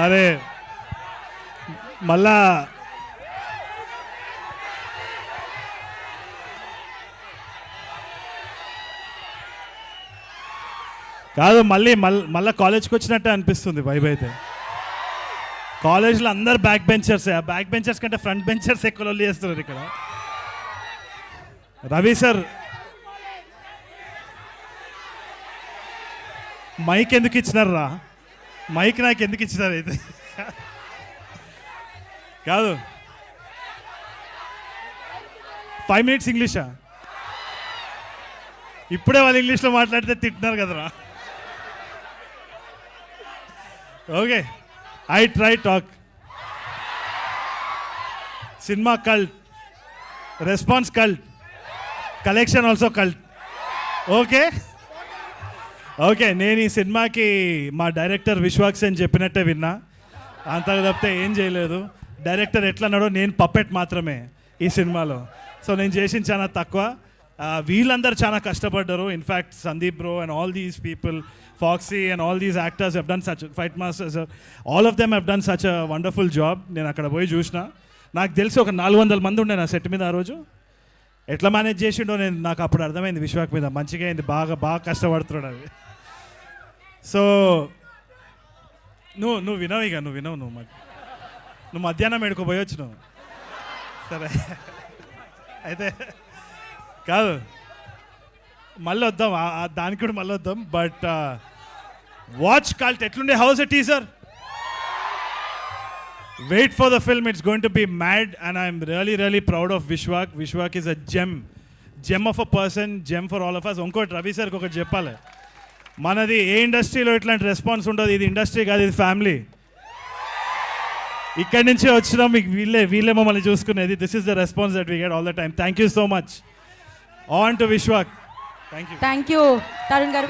అరే మళ్ళా కాదు, మళ్ళీ కాలేజ్కి వచ్చినట్టే అనిపిస్తుంది వైబ్ అయితే. కాలేజ్లో అందరు బ్యాక్ బెంచర్స్, ఆ బ్యాక్ బెంచర్స్ కంటే ఫ్రంట్ బెంచర్స్ ఎక్కువ లొల్లి చేస్తున్నారు ఇక్కడ. రవి సార్ మైక్ ఎందుకు ఇచ్చినారా? మైక్ నాకు ఎందుకు ఇచ్చినారు అయితే? కాదు 5 minutes ఇంగ్లీషా? ఇప్పుడే వాళ్ళు ఇంగ్లీష్లో మాట్లాడితే తింటున్నారు కదరా. Okay, I try talk. Cinema cult, response cult, collection also cult. Okay okay, నేను ఈ సినిమాకి మా డైరెక్టర్ విశ్వాక్ సేన్ చెప్పినట్టే విన్నా, అంతగా తప్పితే ఏం చేయలేదు. డైరెక్టర్ ఎట్లన్నాడో నేను పప్పెట్ మాత్రమే ఈ సినిమాలో. సో నేను చేసింది చాలా తక్కువ. వీళ్ళందరూ చాలా కష్టపడ్డారు. In fact Sandeep bro and all these people, foxy and all these actors have done such, fight masters, all of them have done such a wonderful job. నేను అక్కడ పోయి చూసిన, నాకు తెలిసి ఒక 400 మంది ఉండే నా సెట్ మీద ఆ రోజు. ఎట్లా మేనేజ్ చేసిండో నాకు అప్పుడు అర్థమైంది విశ్వాక్ మీద. మంచిగా అయింది, బాగా కష్టపడుతున్నాడు అది. సో నువ్వు వినవు, ఇక నువ్వు వినవు. నువ్వు మధ్యాహ్నం ఎడుకోపోయొచ్చు నువ్వు. సరే అయితే కాదు, మళ్ళీ వద్దాం, దానికి కూడా మళ్ళీ వద్దాం. బట్ వాచ్ కల్ట్ ఎట్లుండే, how's a teaser, wait for the film, it's going to be mad. And I'm really proud of Vishwak. Vishwak is a gem of a person, gem for all of us. ఇంకోటి రవి సార్కి ఒకటి చెప్పాలి, మనది ఏ ఇండస్ట్రీలో ఇట్లాంటి response ఉండదు. ఇది ఇండస్ట్రీ కాదు, ఇది ఫ్యామిలీ. ఇక్కడి నుంచి వచ్చినాం, మీకు వీళ్ళే మమ్మల్ని చూసుకునేది. This is the response that we get all the time. Thank you so much. On to Vishwak. Thank you. Thank you Tarun గారు.